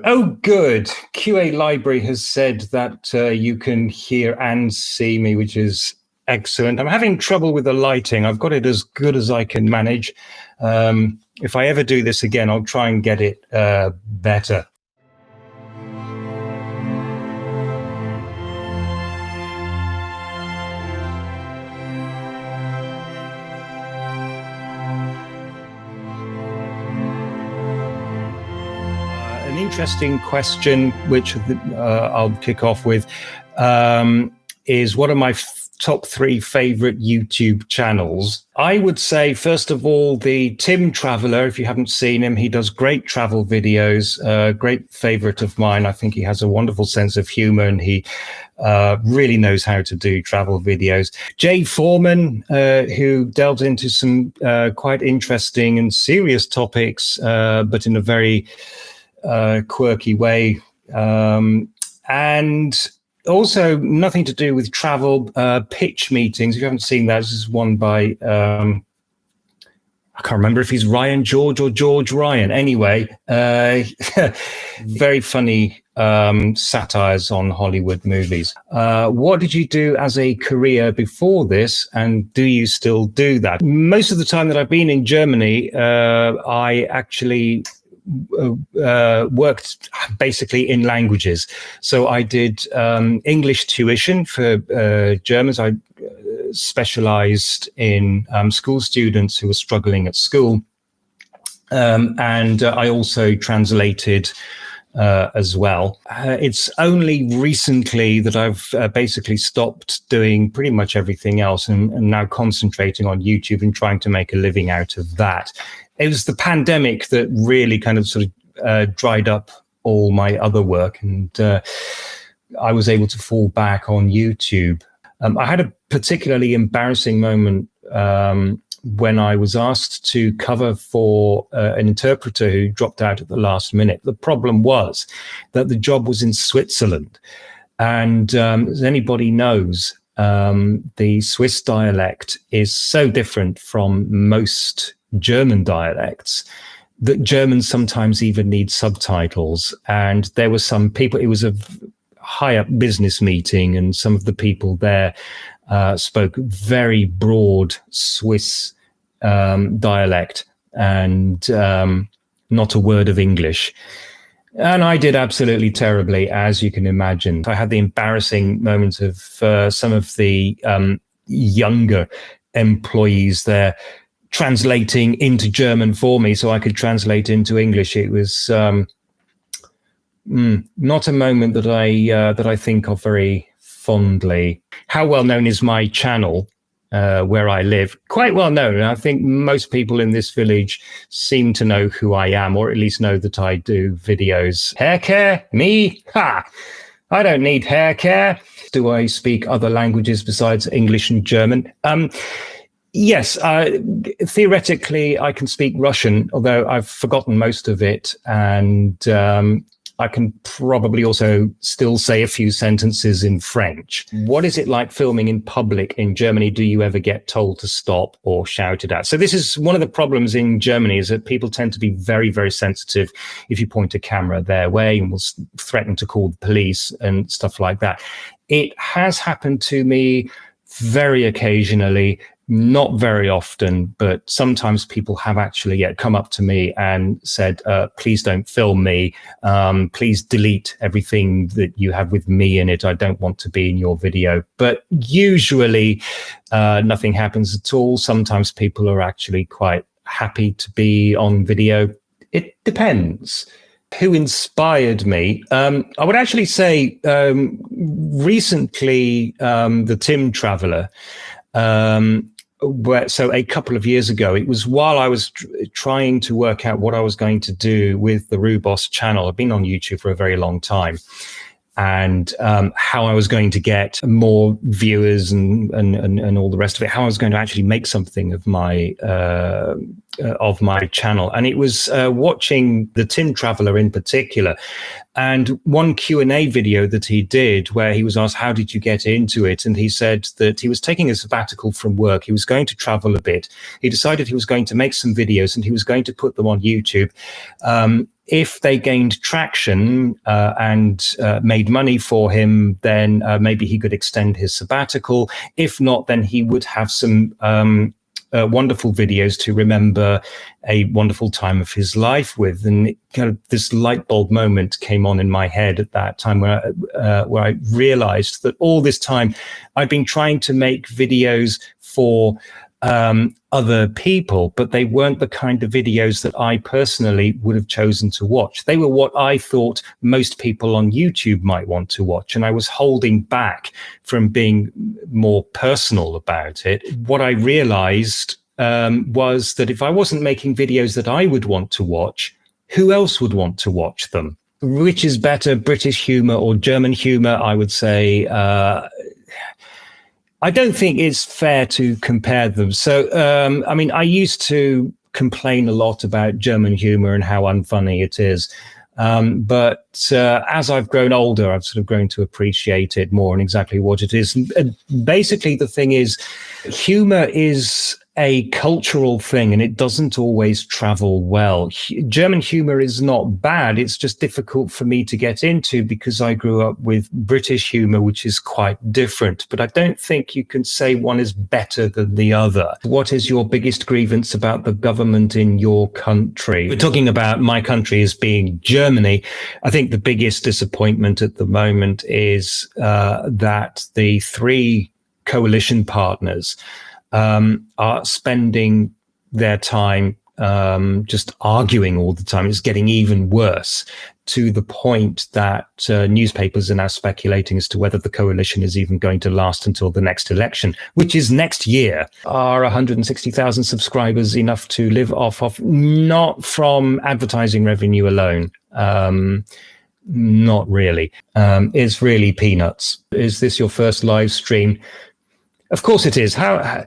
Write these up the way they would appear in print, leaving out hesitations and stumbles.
Oh, good. QA Library has said that you can hear and see me, which is excellent. I'm having trouble with the lighting. I've got it as good as I can manage. If I ever do this again, I'll try and get it better. An interesting question, which I'll kick off with, is what are my top 3 favorite YouTube channels? I would say, first of all, the Tim Traveller. If you haven't seen him, he does great travel videos, great favorite of mine. I think he has a wonderful sense of humor, and he really knows how to do travel videos. Jay Foreman, who delves into some quite interesting and serious topics, but in a very quirky way, and also nothing to do with travel, pitch meetings. If you haven't seen that, this is one by I can't remember if he's Ryan George or George Ryan. Anyway, very funny satires on Hollywood movies. What did you do as a career before this, and do you still do that? Most of the time that I've been in Germany, I actually worked basically in languages. So I did English tuition for Germans. I specialized in school students who were struggling at school. And I also translated as well. It's only recently that I've basically stopped doing pretty much everything else and now concentrating on YouTube and trying to make a living out of that. It was the pandemic that really kind of sort of dried up all my other work, and I was able to fall back on YouTube. I had a particularly embarrassing moment when I was asked to cover for an interpreter who dropped out at the last minute. The problem was that the job was in Switzerland, and as anybody knows, the Swiss dialect is so different from most German dialects that Germans sometimes even need subtitles. And there were some people, it was a high up business meeting, and some of the people there spoke very broad Swiss dialect and not a word of English. And I did absolutely terribly, as you can imagine. I had the embarrassing moments of some of the younger employees there translating into German for me so I could translate into English. It was not a moment that I think of very fondly. How well known is my channel where I live? Quite well known. I think most people in this village seem to know who I am, or at least know that I do videos. Hair care? Me? Ha! I don't need hair care. Do I speak other languages besides English and German? Yes, theoretically, I can speak Russian, although I've forgotten most of it. And I can probably also still say a few sentences in French. What is it like filming in public in Germany? Do you ever get told to stop or shouted at? So this is one of the problems in Germany, is that people tend to be very, very sensitive if you point a camera their way, and will threaten to call the police and stuff like that. It has happened to me very occasionally. Not very often, but sometimes people have actually come up to me and said, please don't film me. Please delete everything that you have with me in it. I don't want to be in your video. But usually nothing happens at all. Sometimes people are actually quite happy to be on video. It depends. Who inspired me? I would actually say recently the Tim Traveller. So a couple of years ago, it was while I was trying to work out what I was going to do with the Rewboss channel. I've been on YouTube for a very long time, and how I was going to get more viewers and all the rest of it, how I was going to actually make something of my channel. And it was watching the Tim Traveller in particular, and one Q&A video that he did where he was asked, how did you get into it? And he said that he was taking a sabbatical from work. He was going to travel a bit. He decided he was going to make some videos and he was going to put them on YouTube. if they gained traction and made money for him, then maybe he could extend his sabbatical. If not, then he would have some wonderful videos to remember a wonderful time of his life with. And it kind of this light bulb moment came on in my head at that time where I realized that all this time I'd been trying to make videos for other people, but they weren't the kind of videos that I personally would have chosen to watch. They were what I thought most people on YouTube might want to watch, and I was holding back from being more personal about it. What I realized was that if I wasn't making videos that I would want to watch, who else would want to watch them? Which is better, British humor or German humor? I would say I don't think it's fair to compare them. So, I mean, I used to complain a lot about German humor and how unfunny it is. But as I've grown older, I've sort of grown to appreciate it more and exactly what it is. And basically, the thing is, humor is a cultural thing and it doesn't always travel well. German humor is not bad. It's just difficult for me to get into because I grew up with British humor, which is quite different. But I don't think you can say one is better than the other. What is your biggest grievance about the government in your country? We're talking about my country as being Germany. I think the biggest disappointment at the moment is that the three coalition partners are spending their time just arguing all the time. It's getting even worse to the point that newspapers are now speculating as to whether the coalition is even going to last until the next election, which is next year. Are 160,000 subscribers enough to live off of? Not from advertising revenue alone. Not really. It's really peanuts. Is this your first live stream? Of course it is. How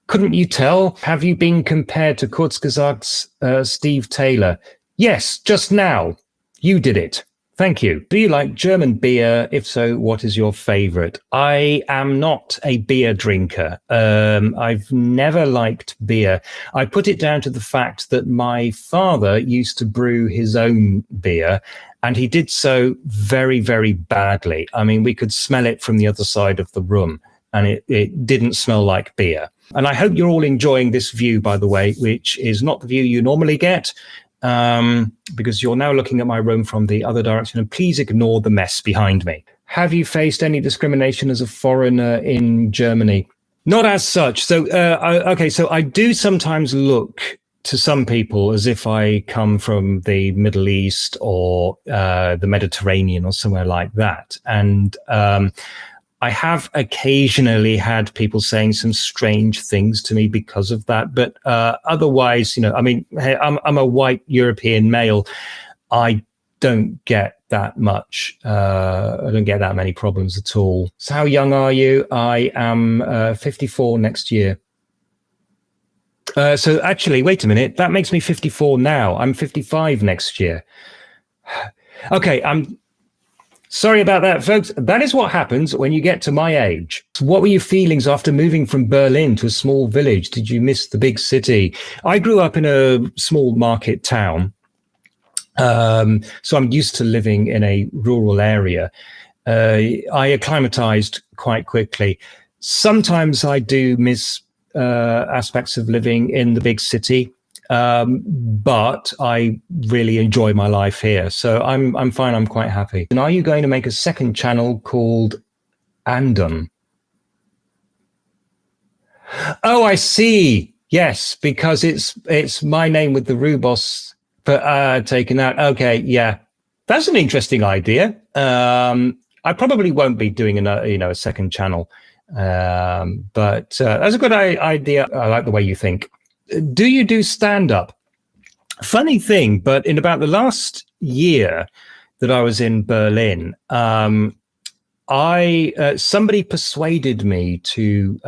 couldn't you tell? Have you been compared to Kurzgesagt's Steve Taylor? Yes, just now. You did it. Thank you. Do you like German beer? If so, what is your favorite? I am not a beer drinker. I've never liked beer. I put it down to the fact that my father used to brew his own beer, and he did so very, very badly. I mean, we could smell it from the other side of the room. And it didn't smell like beer. And I hope you're all enjoying this view, by the way, which is not the view you normally get, because you're now looking at my room from the other direction. And please ignore the mess behind me. Have you faced any discrimination as a foreigner in Germany? Not as such. So, okay, so I do sometimes look to some people as if I come from the Middle East or the Mediterranean or somewhere like that. And I have occasionally had people saying some strange things to me because of that. But otherwise, you know, I mean, hey, I'm a white European male. I don't get that much. I don't get that many problems at all. So how young are you? I am 54 next year. So actually, wait a minute. That makes me 54 now. I'm 55 next year. Okay, sorry about that, folks. That is what happens when you get to my age. What were your feelings after moving from Berlin to a small village? Did you miss the big city? I grew up in a small market town, so I'm used to living in a rural area. I acclimatized quite quickly. Sometimes I do miss aspects of living in the big city. But I really enjoy my life here. So I'm fine. I'm quite happy. And are you going to make a second channel called Andom? Oh, I see. Yes, because it's my name with the Rewboss taken out. Okay, yeah. That's an interesting idea. I probably won't be doing a second channel. But that's a good idea. I like the way you think. Do you do stand-up? Funny thing, but in about the last year that I was in Berlin, somebody persuaded me to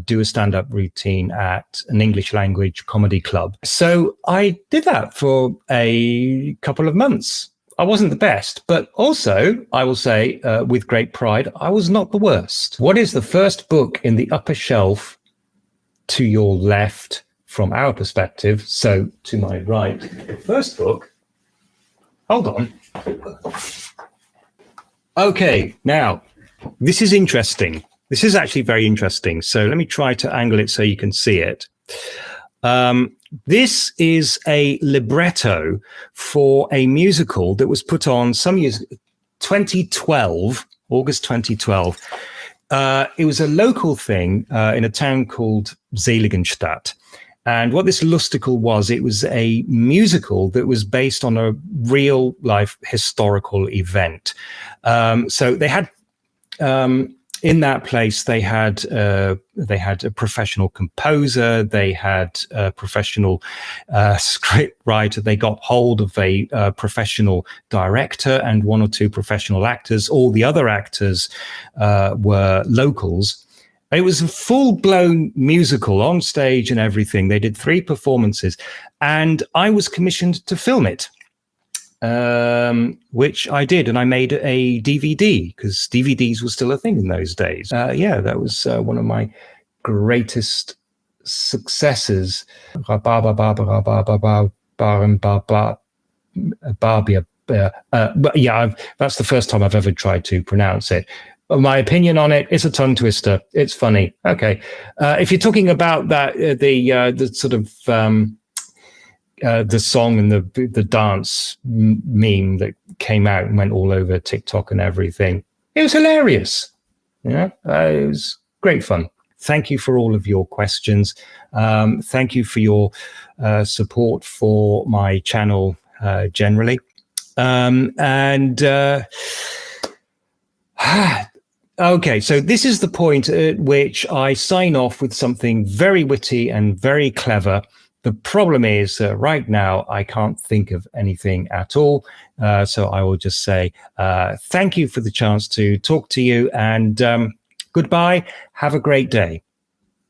do a stand-up routine at an English language comedy club. So I did that for a couple of months. I wasn't the best, but also, I will say with great pride, I was not the worst. What is the first book in the upper shelf to your left? From our perspective, so to my right, the first book Hold on. Okay, now, this is interesting. This is actually very interesting. So let me try to angle it so you can see it. This is a libretto for a musical that was put on some years, 2012, August 2012. It was a local thing in a town called Seligenstadt. And what this Lustical was, it was a musical that was based on a real life historical event. So they had, in that place, they had a professional composer, they had a professional script writer, they got hold of a professional director and one or two professional actors. All the other actors were locals. It was a full-blown musical on stage and everything. They did 3 performances, and I was commissioned to film it, which I did, and I made a DVD because DVDs were still a thing in those days. Yeah, that was one of my greatest successes. But yeah, that's the first time I've ever tried to pronounce it. My opinion on it, it's a tongue twister. It's funny. Okay. If you're talking about that, the sort of the song and the dance meme that came out and went all over TikTok and everything, it was hilarious. Yeah, it was great fun. Thank you for all of your questions. Thank you for your support for my channel generally. Okay, so this is the point at which I sign off with something very witty and very clever. The problem is right now I can't think of anything at all. So I will just say thank you for the chance to talk to you, and goodbye. Have a great day.